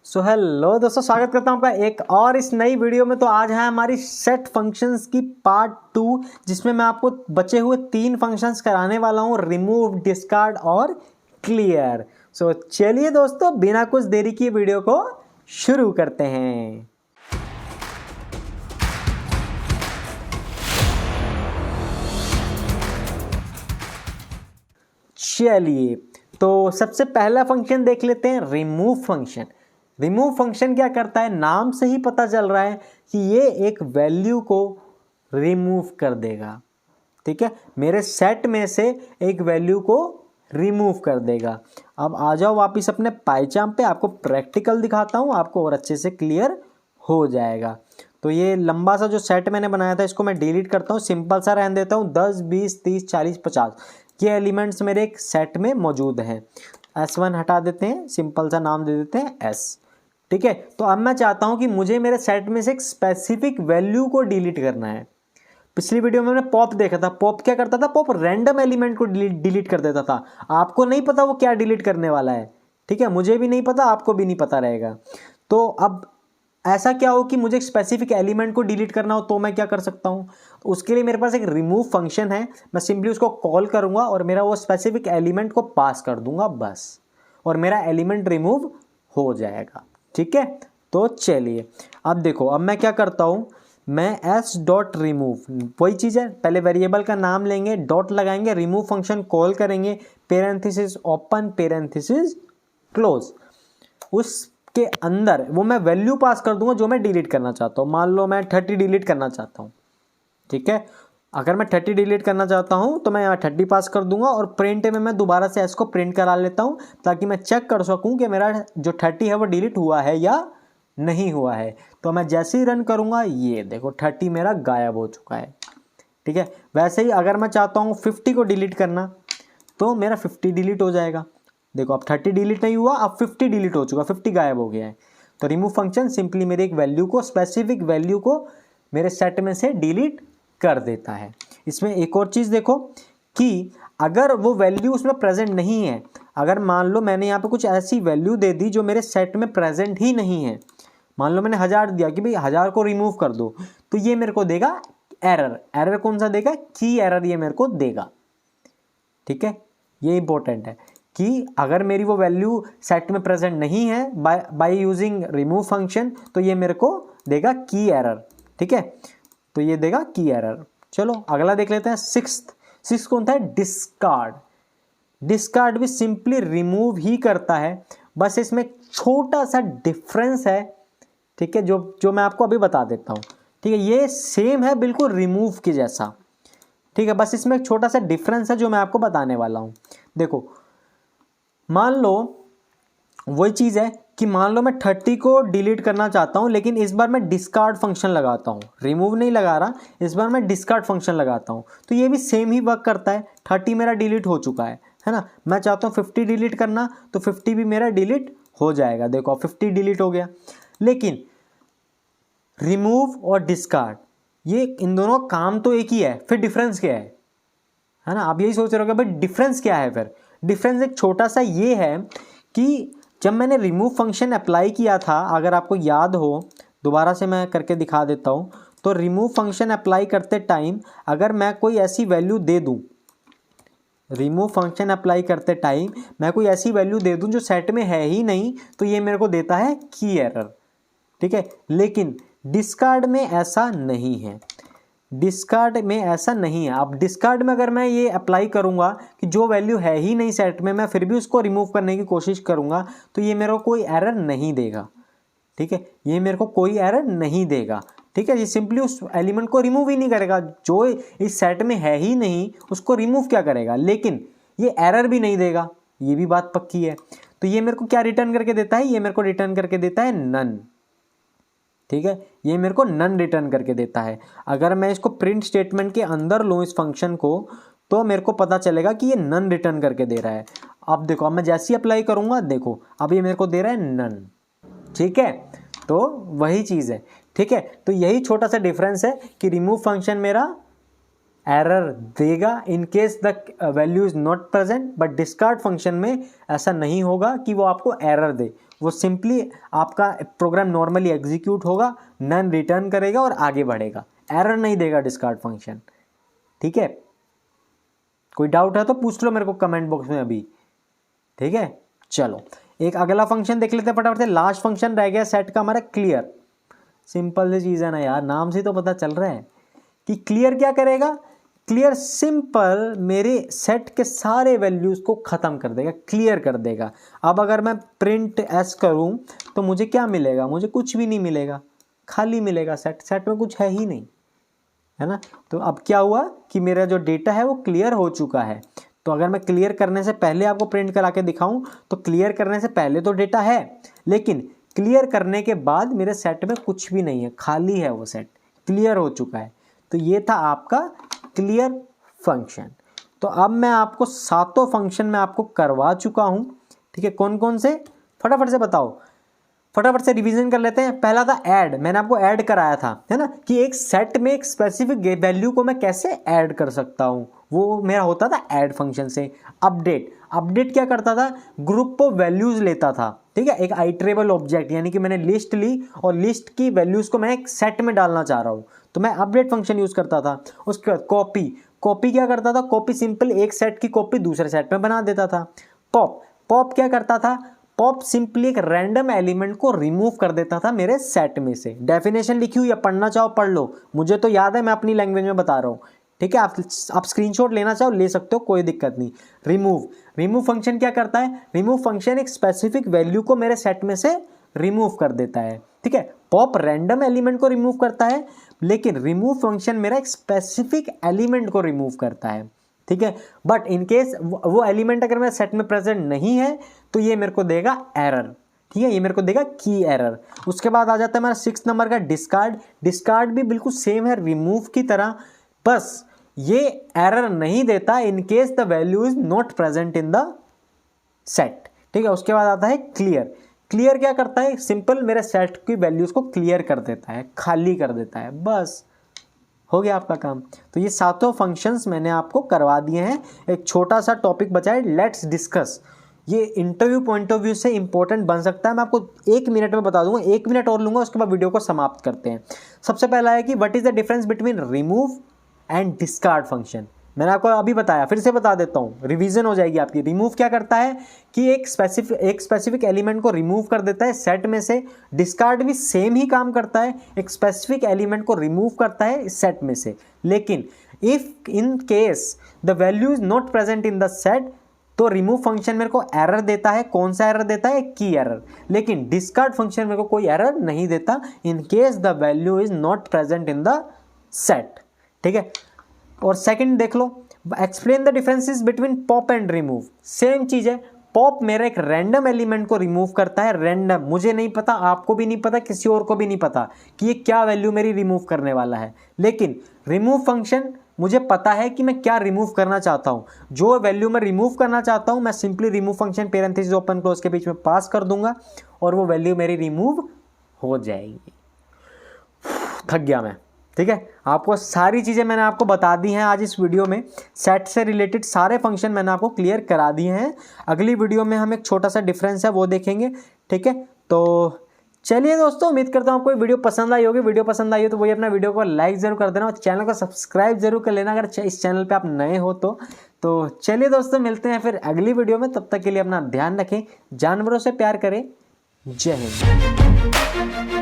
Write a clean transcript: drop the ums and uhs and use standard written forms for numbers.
So hello दोस्तों, स्वागत करता हूं आपका एक और इस नई वीडियो में। तो आज है हमारी सेट फंक्शंस की पार्ट 2, जिसमें मैं आपको बचे हुए 3 फंक्शंस कराने वाला हूं, रिमूव, डिस्कार्ड और क्लियर। सो चलिए दोस्तों, बिना कुछ देरी की वीडियो को शुरू करते हैं। चलिए, तो सबसे पहला फंक्शन देख लेते हैं, रिमूव फंक्शन। रिमूव फंक्शन क्या करता है, नाम से ही पता चल रहा है कि ये एक वैल्यू को रिमूव कर देगा। ठीक है, मेरे सेट में से एक वैल्यू को रिमूव कर देगा। अब आ जाओ वापिस अपने पाइचाम पे, आपको प्रैक्टिकल दिखाता हूँ, आपको और अच्छे से क्लियर हो जाएगा। तो ये लंबा सा जो सेट मैंने बनाया था, इसको मैं डिलीट करता हूँ, सिंपल सा रहने देता हूँ 10, 20, 30, 40, 50 ये एलिमेंट्स मेरे एक सेट में मौजूद हैं। S1 हटा देते हैं, सिंपल सा नाम दे देते हैं S। ठीक है, तो अब मैं चाहता हूं कि मुझे मेरे सेट में से एक स्पेसिफिक वैल्यू को डिलीट करना है। पिछली वीडियो में मैंने पॉप देखा था। पॉप क्या करता था, पॉप रैंडम एलिमेंट को डिलीट कर देता था। आपको नहीं पता वो क्या डिलीट करने वाला है। ठीक है, मुझे भी नहीं पता, आपको भी नहीं पता रहेगा। तो अब ऐसा क्या हो कि मुझे एक स्पेसिफिक एलिमेंट को डिलीट करना हो, तो मैं क्या कर सकता हूं, तो उसके लिए मेरे पास एक रिमूव फंक्शन है। मैं सिंपली उसको कॉल करूंगा और मेरा वो स्पेसिफिक एलिमेंट को पास कर दूंगा बस, और मेरा एलिमेंट रिमूव हो जाएगा। ठीक है, तो चलिए अब देखो, अब मैं क्या करता हूं, मैं s डॉट रिमूव, वही चीज़ है, पहले वेरिएबल का नाम लेंगे, डॉट लगाएंगे, रिमूव फंक्शन कॉल करेंगे, पेरेंथेसिस ओपन, पेरेंथेसिस क्लोज। उसके अंदर वो मैं वैल्यू पास कर दूंगा जो मैं डिलीट करना चाहता हूँ। मान लो मैं 30 डिलीट करना चाहता हूँ। ठीक है, अगर मैं 30 डिलीट करना चाहता हूँ तो मैं यहाँ 30 पास कर दूंगा, और प्रिंट में मैं दोबारा से s को प्रिंट करा लेता हूँ, ताकि मैं चेक कर सकूँ कि मेरा जो 30 है वो डिलीट हुआ है या नहीं हुआ है। तो मैं जैसे ही रन करूँगा, ये देखो 30 मेरा गायब हो चुका है। ठीक है, वैसे ही अगर मैं चाहता हूँ 50 को डिलीट करना, तो मेरा 50 डिलीट हो जाएगा। देखो अब 30 डिलीट नहीं हुआ, अब 50 डिलीट हो चुका, 50 गायब हो गया है। तो रिमूव फंक्शन सिंपली मेरे एक वैल्यू को, स्पेसिफिक वैल्यू को मेरे सेट में से डिलीट कर देता है। इसमें एक और चीज़ देखो कि अगर वो वैल्यू उसमें प्रेजेंट नहीं है, अगर मान लो मैंने यहाँ पे कुछ ऐसी वैल्यू दे दी जो मेरे सेट में प्रेजेंट ही नहीं है, मान लो मैंने 1000 दिया कि भाई 1000 को रिमूव कर दो, तो ये मेरे को देगा एरर। एरर कौन सा देगा, की एरर ये मेरे को देगा। ठीक है, ये इंपॉर्टेंट है कि अगर मेरी वो वैल्यू सेट में प्रेजेंट नहीं है बाय यूजिंग रिमूव फंक्शन, तो ये मेरे को देगा की एरर। ठीक है, तो ये देगा की एरर। चलो अगला देख लेते हैं, सिक्स्थ कौन था, डिस्कार्ड। डिस्कार्ड भी सिंपली रिमूव ही करता है, बस इसमें छोटा सा डिफरेंस है। ठीक है, जो मैं आपको अभी बता देता हूँ। ठीक है, ये सेम है बिल्कुल रिमूव के जैसा। ठीक है, बस इसमें एक छोटा सा डिफरेंस है जो मैं आपको बताने वाला हूँ। देखो मान लो वही चीज़ है कि मान लो मैं 30 को डिलीट करना चाहता हूँ, लेकिन इस बार मैं डिस्कार्ड फंक्शन लगाता हूँ, रिमूव नहीं लगा रहा, इस बार मैं डिस्कार्ड फंक्शन लगाता हूँ, तो ये भी सेम ही वर्क करता है। 30 मेरा डिलीट हो चुका है ना, मैं चाहता हूँ 50 डिलीट करना, तो 50 भी मेरा डिलीट हो जाएगा। देखो 50 डिलीट हो गया। लेकिन रिमूव और डिस्कार्ड, ये इन दोनों काम तो एक ही है, फिर डिफरेंस क्या है ना, आप यही सोच रहे हो भाई डिफरेंस क्या है। फिर डिफरेंस एक छोटा सा ये है कि जब मैंने रिमूव फंक्शन अप्लाई किया था, अगर आपको याद हो, दोबारा से मैं करके दिखा देता हूँ। तो रिमूव फंक्शन अप्लाई करते टाइम अगर मैं कोई ऐसी वैल्यू दे दूँ, रिमूव फंक्शन अप्लाई करते टाइम मैं कोई ऐसी वैल्यू दे दूँ जो सेट में है ही नहीं, तो ये मेरे को देता है की एरर। ठीक है, लेकिन डिस्कार्ड में ऐसा नहीं है। डिस्कार्ड में ऐसा नहीं है। अब डिस्कार्ड में अगर मैं ये अप्लाई करूंगा कि जो वैल्यू है ही नहीं सेट में, मैं फिर भी उसको रिमूव करने की कोशिश करूंगा, तो ये मेरे को कोई एरर नहीं देगा। ठीक है, ये मेरे को कोई एरर नहीं देगा। ठीक है, ये सिंपली उस एलिमेंट को रिमूव ही नहीं करेगा, जो इस सेट में है ही नहीं उसको रिमूव क्या करेगा, लेकिन ये एरर भी नहीं देगा, ये भी बात पक्की है। तो ये मेरे को क्या रिटर्न करके देता है, ये मेरे को रिटर्न करके देता है नन। ठीक है, ये मेरे को नन रिटर्न करके देता है। अगर मैं इसको प्रिंट स्टेटमेंट के अंदर लूँ इस फंक्शन को, तो मेरे को पता चलेगा कि ये नन रिटर्न करके दे रहा है। अब देखो, अब मैं जैसे ही अप्लाई करूँगा, देखो अब ये मेरे को दे रहा है नन। ठीक है, तो वही चीज़ है। ठीक है, तो यही छोटा सा डिफरेंस है कि रिमूव फंक्शन मेरा एरर देगा इन case the value is not present, but discard function में ऐसा नहीं होगा कि वो आपको एरर दे। वो सिंपली आपका प्रोग्राम नॉर्मली एग्जीक्यूट होगा, नन रिटर्न करेगा और आगे बढ़ेगा, एरर नहीं देगा डिस्कार्ड फंक्शन। ठीक है, कोई डाउट है तो पूछ लो मेरे को कमेंट बॉक्स में अभी। ठीक है, चलो एक अगला फंक्शन देख लेते हैं फटाफट से। लास्ट फंक्शन रह गया सेट का हमारा क्लियर। सिंपल सी चीज़ है ना यार, नाम से तो पता चल रहा है कि क्लियर क्या करेगा। क्लियर सिंपल मेरे सेट के सारे वैल्यूज़ को ख़त्म कर देगा, क्लियर कर देगा। अब अगर मैं प्रिंट एस करूं तो मुझे क्या मिलेगा, मुझे कुछ भी नहीं मिलेगा, खाली मिलेगा सेट, सेट में कुछ है ही नहीं, है ना। तो अब क्या हुआ कि मेरा जो डेटा है वो क्लियर हो चुका है। तो अगर मैं क्लियर करने से पहले आपको प्रिंट करा के दिखाऊं तो क्लियर करने से पहले तो डेटा है, लेकिन क्लियर करने के बाद मेरे सेट में कुछ भी नहीं है, खाली है, वो सेट क्लियर हो चुका है। तो ये था आपका क्लियर फंक्शन। तो अब मैं आपको सातों फंक्शन में आपको करवा चुका हूं। ठीक है, कौन कौन से फटाफट से बताओ, फटाफट से रिवीजन कर लेते हैं। पहला था ऐड, मैंने आपको ऐड कराया था, है ना, कि एक सेट में एक स्पेसिफिक वैल्यू को मैं कैसे ऐड कर सकता हूं, वो मेरा होता था ऐड फंक्शन से। अपडेट, अपडेट क्या करता था, ग्रुप ऑफ वैल्यूज लेता था। ठीक है, एक आइटरेबल ऑब्जेक्ट, यानी कि मैंने लिस्ट ली और लिस्ट की वैल्यूज को मैं एक सेट में डालना चाह रहा हूं, तो मैं अपडेट फंक्शन यूज करता था। उसके बाद कॉपी, कॉपी क्या करता था, कॉपी सिंपल एक सेट की कॉपी दूसरे सेट में बना देता था। पॉप, पॉप क्या करता था, पॉप सिंपली एक रैंडम एलिमेंट को रिमूव कर देता था मेरे सेट में से। डेफिनेशन लिखी हुई है, पढ़ना चाहो पढ़ लो, मुझे तो याद है, मैं अपनी लैंग्वेज में बता रहा हूँ। ठीक है, आप स्क्रीनशॉट लेना चाहो ले सकते हो, कोई दिक्कत नहीं। रिमूव, रिमूव फंक्शन क्या करता है, रिमूव फंक्शन एक स्पेसिफिक वैल्यू को मेरे सेट में से रिमूव कर देता है। ठीक है, पॉप रैंडम एलिमेंट को रिमूव करता है, लेकिन रिमूव फंक्शन मेरा एक स्पेसिफिक एलिमेंट को रिमूव करता है। ठीक है, बट इन केस वो एलिमेंट अगर मेरे सेट में प्रेजेंट नहीं है तो ये मेरे को देगा एरर। ठीक है, ये मेरे को देगा की एरर। उसके बाद आ जाता है हमारा 6 नंबर का डिस्कार्ड। डिस्कार्ड भी बिल्कुल सेम है रिमूव की तरह, बस ये एरर नहीं देता in case the value is not present in the set. ठीक है, उसके बाद आता है क्लियर। क्लियर क्या करता है, सिंपल मेरे सेट की वैल्यूज को क्लियर कर देता है, खाली कर देता है, बस हो गया आपका काम। तो ये सातों फंक्शंस मैंने आपको करवा दिए हैं। एक छोटा सा टॉपिक बचा है, लेट्स डिस्कस। ये इंटरव्यू पॉइंट ऑफ व्यू से इंपॉर्टेंट बन सकता है। मैं आपको 1 मिनट में बता दूंगा, 1 मिनट और लूंगा, उसके बाद वीडियो को समाप्त करते हैं। सबसे पहला है कि what is the difference between remove and discard function. मैंने आपको अभी बताया, फिर से बता देता हूँ, रिवीजन हो जाएगी आपकी। रिमूव क्या करता है कि एक स्पेसिफिक एलिमेंट को रिमूव कर देता है सेट में से। डिस्कार्ड भी सेम ही काम करता है, एक स्पेसिफिक एलिमेंट को रिमूव करता है सेट में से। लेकिन if in case the value is not present in the set, तो रिमूव फंक्शन मेरे को एरर देता है। कौन सा एरर देता है, की एरर। लेकिन डिस्कार्ड फंक्शन मेरे को कोई एरर नहीं देता in case the value is not present in the set. ठीक है, और सेकंड देख लो, explain the differences between pop and remove. Same चीज है, पॉप मेरा एक रैंडम एलिमेंट को रिमूव करता है, रैंडम, मुझे नहीं पता, आपको भी नहीं पता, किसी और को भी नहीं पता कि ये क्या वैल्यू मेरी रिमूव करने वाला है। लेकिन रिमूव फंक्शन मुझे पता है कि मैं क्या रिमूव करना चाहता हूं। जो वैल्यू मैं रिमूव करना चाहता हूं, मैं simply remove function parenthesis open close के बीच में पास कर दूंगा और वो वैल्यू मेरी रिमूव हो जाएगी। थक गया मैं। ठीक है, आपको सारी चीज़ें मैंने आपको बता दी हैं आज इस वीडियो में। सेट से रिलेटेड सारे फंक्शन मैंने आपको क्लियर करा दिए हैं। अगली वीडियो में हम एक छोटा सा डिफरेंस है वो देखेंगे। ठीक है, तो चलिए दोस्तों, उम्मीद करता हूँ आपको वीडियो पसंद आई होगी। वीडियो पसंद आई हो तो वही अपना वीडियो को लाइक जरूर कर देना और चैनल को सब्सक्राइब जरूर कर लेना अगर इस चैनल पे आप नए हो तो चलिए दोस्तों, मिलते हैं फिर अगली वीडियो में। तब तक के लिए अपना ध्यान रखें, जानवरों से प्यार करें। जय हिंद।